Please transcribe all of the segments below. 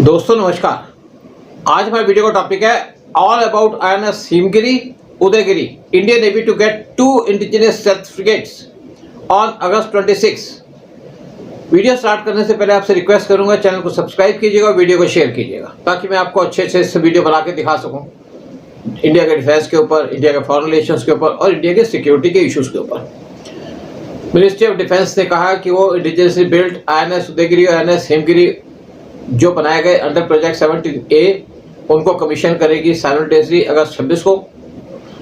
दोस्तों नमस्कार। आज हमारे वीडियो का टॉपिक है all about INS Himgiri Udaygiri. Indian navy to get 2 indigenous certificates on August 26। Video start करने से पहले आपसे रिक्वेस्ट करूंगा चैनल को सब्सक्राइब कीजिएगा, वीडियो को शेयर कीजिएगा ताकि मैं आपको अच्छे से वीडियो बना के दिखा सकूं इंडिया के डिफेंस के ऊपर, इंडिया के फॉरेन रिलेशंस के ऊपर और इंडिया के सिक्योरिटी के इश्यूज के ऊपर। मिनिस्ट्री ऑफ डिफेंस ने कहा कि वो इंडिजिनसली बिल्ड INS उदयगिरी और INS हिमगिरी जो बनाए गए अंडर प्रोजेक्ट 17A उनको कमीशन करेगी साइमल्टेनियसली अगस्त 26 को।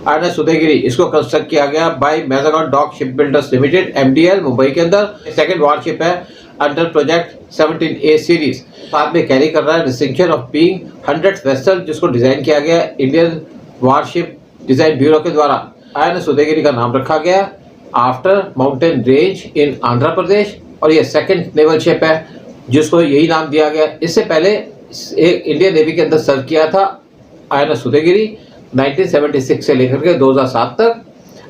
INS उदयगिरी इसको कंस्ट्रक्ट किया गया by Mazagon dock ship builders limited MDL Mumbai के अंदर। सेकंड वारशिप है अंडर प्रोजेक्ट 17A सीरीज। साथ में कैरी कर रहा है distinction of being 100th vessel जिसको डिजाइन किया गया इंडियन वारशिप डिजाइन ब्यूरो के द्वारा। INS उदयगिरी का नाम रखा गया after mountain range in Andhra Pradesh और ये सेकंड नेवल शिप है जिसको यही नाम दिया गया। इससे पहले एक इंडियन नेवी के अंदर सर्व किया था INS उदयगिरी 1976 से लेकर के 2007 तक।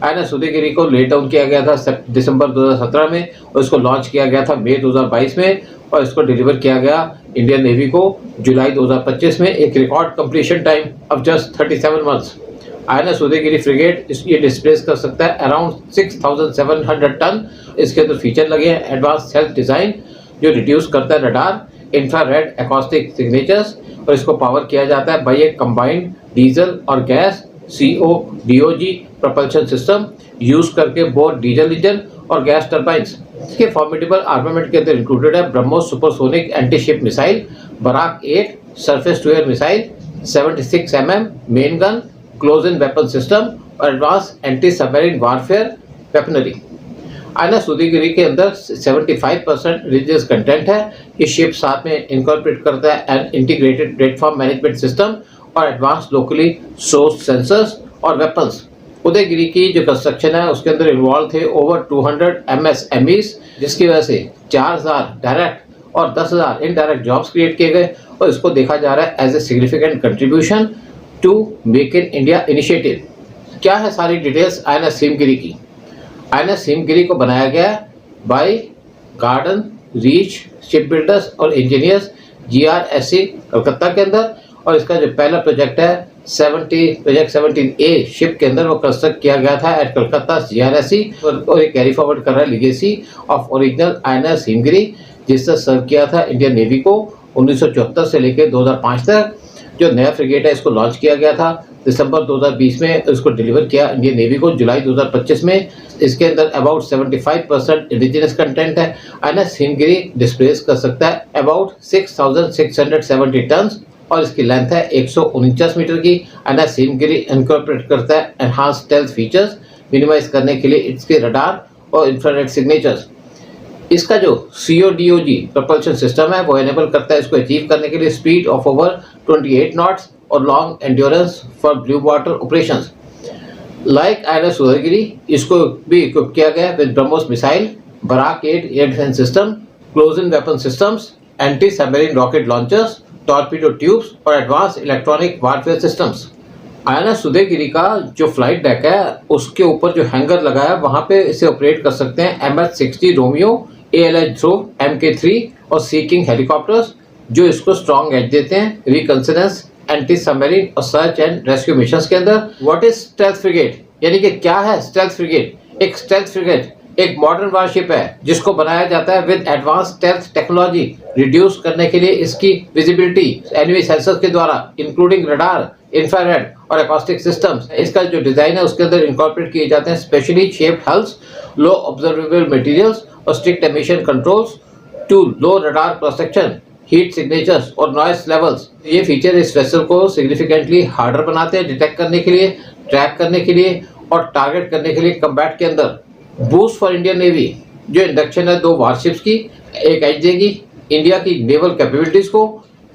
INS उदयगिरी को लेट डाउन किया गया था दिसंबर 2017 में और इसको लॉन्च किया गया था मई 2022 में और इसको डिलीवर किया गया इंडियन नेवी को जुलाई 2025 में। एक record completion time of just 37 months. INS Udaygiri frigate ये डिस्प्लेस कर सकता है अराउंड 6700 टन। इसके अंदर फीचर लगे हैं एडवांस सेल्फ डिजाइन जो रिड्यूस करता है रडार इंफ्रारेड एकॉस्टिक सिग्नेचर्स और इसको पावर किया जाता है बाय एक कंबाइंड डीजल और gas CODOG propulsion system use करके बोथ डीजल इंजन और गैस टर्बाइंस। इसके फॉर्मिडेबल आर्मामेंट के अंदर इंक्लूडेड है BrahMos supersonic anti ship missile, Barak 8 surface to air missile, 76 mm main gun, close in weapon system और advance anti submarine warfare weaponry. INS Udaygiri के अंदर 75% religious content है। ये शिप साथ में इनकॉर्पोरेट करता है an integrated platform management system और एडवांस लोकली सोर्स सेंसर्स और वेपन्स। उदयगिरी की जो कंस्ट्रक्शन है उसके अंदर इन्वॉल्व थे ओवर 200 MSMEs जिसकी वजह से 4000 डायरेक्ट और 10,000 इनडायरेक्ट जॉब्स क्रिएट किए गए और इसको देखा जा रहा है as a significant contribution to make in India initiative. क्या है सारी डिटेल्स INS हिमगिरी की। INS हिमगिरी को बनाया गया by Garden Reach Ship Builders और इंजीनियर्स GRSC कलकत्ता के अंदर और इसका जो पहला प्रोजेक्ट है प्रोजेक्ट 17A शिप के अंदर वो कंस्ट्रक्ट किया गया था एट कलकत्ता GRSC और ये कैरी फॉरवर्ड कर रहा है legacy of original INS Himgiri जिससे सर्व किया था इंडियन नेवी को 1974 से लेकर 2005 तक। जो नया फ्रिगेट है इसको लॉन्च किया गया था दिसंबर 2020 में, इसको डिलीवर किया इंडियन नेवी को जुलाई 2025 में। इसके अंदर अबाउट 75% इंडिजिनस कंटेंट है। INS हिमगिरी डिस्प्लेस कर सकता है अबाउट 6670 टन और इसकी लेंथ है 149 मीटर की। INS हिमगिरी इनकॉर्पोरेट करता है एनहांस स्टेल्थ फीचर्स मिनिमाइज करने के लिए इसके रडार और इंफ्रारेड सिग्नेचर्स। इसका जो CODOG प्रपल्शन सिस्टम है वो एनेबल करता है इसको अचीव करने के लिए स्पीड ऑफ ओवर 28 नॉट्स और long endurance for blue water operations. Like INS Udaygiri इसको भी इक्विप किया गया with BrahMos missile, Barak 8 air defence system, close in weapon systems, anti submarine rocket launchers, torpedo tubes और advance electronic warfare systems. INS Udaygiri का जो flight deck है उसके ऊपर जो हैंगर लगा है वहां पे इसे ऑपरेट कर सकते हैं MH-60 रोमियो, ALH ध्रुव, MK3 और सी किंग हेलीकॉप्टर्स जो इसको स्ट्रॉन्ग एज देते हैं रिकंसनेंस एंटी सबमरीन और सर्च एंड रेस्क्यू मिशंस के अंदर। व्हाट इज स्टेल्थ फ्रिगेट यानी कि क्या है स्टेल्थ फ्रिगेट। एक स्टेल्थ फ्रिगेट एक मॉडर्न वारशिप है जिसको बनाया जाता है with advance stealth technology reduce करने के लिए इसकी विजिबिलिटी एनिमी सेंसर्स के द्वारा इंक्लूडिंग रडार, इंफ्रारेड और एकॉस्टिक सिस्टम्स। इसका जो डिजाइन है उसके अंदर इनकॉर्पोरेट किए जाते हैं specially shaped hulls, low observable materials और strict emission controls to low radar cross section, heat signatures और नॉइस लेवल्स। ये फीचर इस वेसल को सिग्निफिकेंटली हार्डर बनाते हैं डिटेक्ट करने के लिए, ट्रैक करने के लिए और टारगेट करने के लिए कम्बैट के अंदर। बूस्ट फॉर इंडियन नेवी जो इंडक्शन है 2 वारशिप्स की एक एज देगी इंडिया की नेवल कैपेबिलिटीज को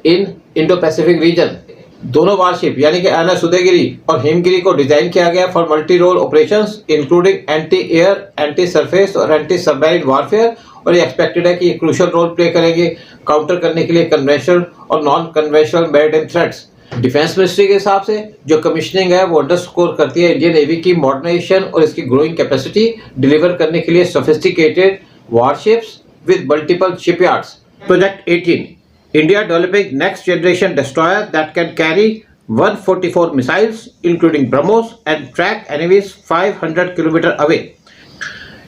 इन इंडो पैसिफिक रीजन। दोनों वारशिप यानी कि INS उदयगिरी और हिमगिरी को डिजाइन किया गया for multi role operations including anti air, anti surface और एंटी सबमरीन वारफेयर और ये एक्सपेक्टेड है कि क्रूशियल रोल प्ले करेंगे काउंटर करने के लिए कन्वेंशनल और non conventional maritime threats. Defence ministry के हिसाब से जो कमीशनिंग है वो अंडरस्कोर करती है इंडियन नेवी की मॉडर्नाइजेशन और इसकी ग्रोइंग कैपेसिटी डिलीवर करने के लिए sophisticated warships with multiple shipyards. Project 18 India developing next generation destroyer that can carry 144 missiles including BrahMos and track enemies 500 kilometre away.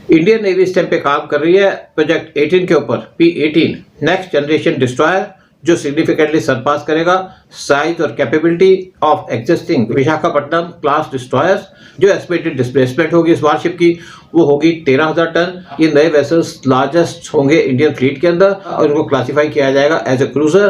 Indian navy इस time पे काम कर रही है प्रोजेक्ट 18 के ऊपर, P-18 नेक्स्ट जनरेशन डिस्ट्रॉयर, जो सिग्निफिकेंटली सरपास करेगा साइज और capability of existing Visakhapatnam class destroyers. जो एस्टिमेटेड डिस्प्लेसमेंट होगी इस वारशिप की वो होगी 13,000 टन। ये नए वेसल्स लार्जेस्ट होंगे इंडियन फ्लीट के अंदर और इनको क्लासिफाई किया जाएगा as a cruiser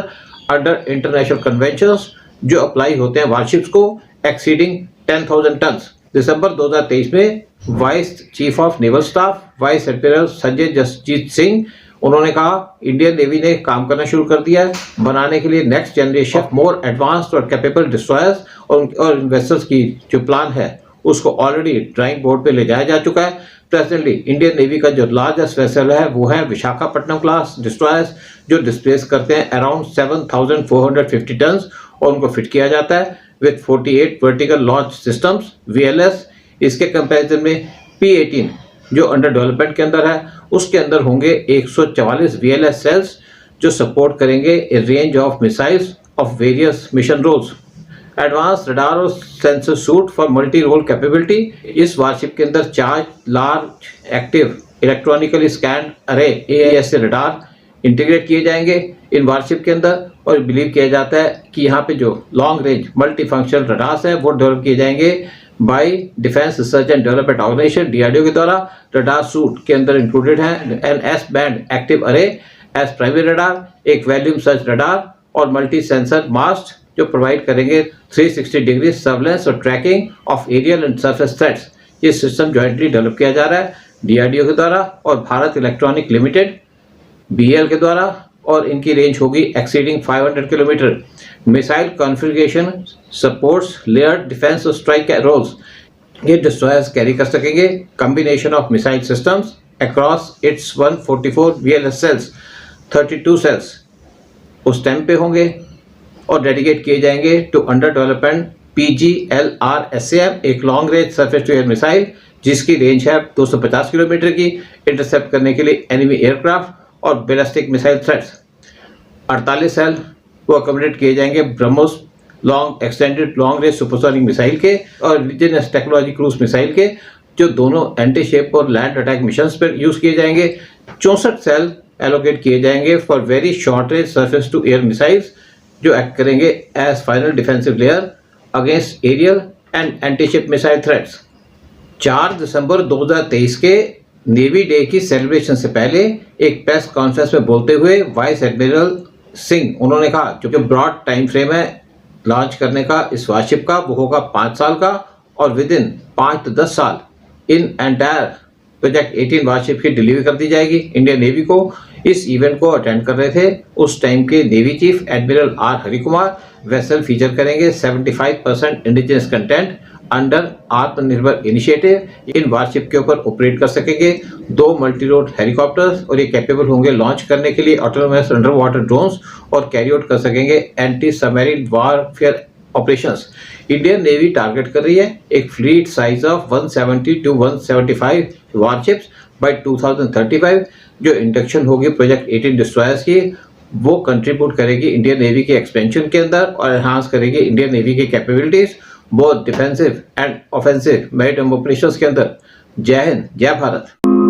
under international conventions जो अप्लाई होते हैं वारशिप्स को एक्सीडिंग 10,000 टन। दिसंबर 2023 में vice chief of naval staff vice admiral Sanjay Jasjit Singh उन्होंने कहा इंडियन नेवी ने काम करना शुरू कर दिया है बनाने के लिए नेक्स्ट जनरेशन मोर एडवांस्ड और कैपेबल डिस्ट्रॉयर्स और वेसल्स की जो प्लान है उसको ऑलरेडी ड्राइंग बोर्ड पे ले जाया जा चुका है। प्रेजेंटली इंडियन नेवी का जो लार्जेस्ट वेसल है वो है विशाखापट्टनम क्लास डिस्ट्रॉयर्स जो डिस्प्लेस करते हैं अराउंड 7,450 टन और उनको फिट किया जाता है with 48 vertical launch systems VLS। इसके कंपैरिजन में P-18 जो अंडर डेवलपमेंट के अंदर है उसके अंदर होंगे 144 VLS सेल्स जो सपोर्ट करेंगे a range of missiles of various mission roles. Advance radar और sensor suite for multi role capability. इस वारशिप के अंदर 4 large active electronically scan array AIS radar integrate किए जाएंगे इन वारशिप के अंदर और बिलीव किया जाता है कि यहाँ पे जो long range multi functional radars है वो डेवलप किए जाएंगे by defence research and development organisation DRDO के द्वारा। रडार सूट के अंदर इंक्लूडेड है an S band active array S primary radar, एक वैल्यूम सर्च रडार और मल्टी सेंसर मास्ट जो प्रोवाइड करेंगे 360 डिग्री सर्वेलेंस और tracking of aerial and surface threats. ये सिस्टम जॉइंटली डेवलप किया जा रहा है DRDO के द्वारा और भारत इलेक्ट्रॉनिक लिमिटेड BEL के द्वारा और इनकी रेंज होगी exceeding 500 kilometre. Missile configuration supports layered defence और स्ट्राइक रोल्स। ये डिस्ट्रॉयर्स कैरी कर सकेंगे combination of missile systems across its 144 VLS cells. 32 cells उस टाइम पे होंगे और डेडिकेट किए जाएंगे टू अंडर डेवलपमेंट PGLR-SAM, एक long range surface to air missile जिसकी रेंज है 250 किलोमीटर की, इंटरसेप्ट करने के लिए एनिमी एयरक्राफ्ट और बैलिस्टिक मिसाइल थ्रेट्स। 48 सेल वो अकोमोडेट किए जाएंगे BrahMos long extended long range supersonic missile के और इंडिजिनस टेक्नोलॉजी क्रूज मिसाइल के जो दोनों एंटी शिप और लैंड अटैक मिशंस पर यूज किए जाएंगे। 64 सेल एलोकेट किए जाएंगे for very short range surface to air missiles जो एक्ट करेंगे as final defensive layer against aerial and anti ship missile threats. 4 दिसंबर 2023 के नेवी डे की सेलिब्रेशन से पहले एक प्रेस कॉन्फ्रेंस में बोलते हुए वाइस एडमिरल सिंह उन्होंने कहा जो ब्रॉड टाइम फ्रेम है लॉन्च करने का इस वारशिप का वो होगा 5 साल का और विद इन 5 to 10 साल इन एंटायर प्रोजेक्ट 18 वारशिप की डिलीवरी कर दी जाएगी इंडियन नेवी को। इस इवेंट को अटेंड कर रहे थे उस टाइम के navy chief admiral R Harikumar. Vessel feature करेंगे 75% इंडिजिनस कंटेंट अंडर आत्मनिर्भर इनिशिएटिव। इन वारशिप के ऊपर ऑपरेट कर सकेंगे 2 मल्टी रोड हेलीकॉप्टर्स और ये कैपेबल होंगे लॉन्च करने के लिए ऑटोनोमस अंडर वाटर ड्रोन्स और कैरी आउट कर सकेंगे anti submarine warfare operations. Indian navy target कर रही है एक fleet size of 170 to 175 warships by 2035। जो इंडक्शन होगी प्रोजेक्ट 18 डिस्ट्रॉयर्स की वो कंट्रीब्यूट करेगी इंडियन नेवी के एक्सपेंशन के अंदर और एनहांस करेगी इंडियन नेवी की capabilities both defensive and offensive maritime operations के अंदर। जय हिंद, जय भारत।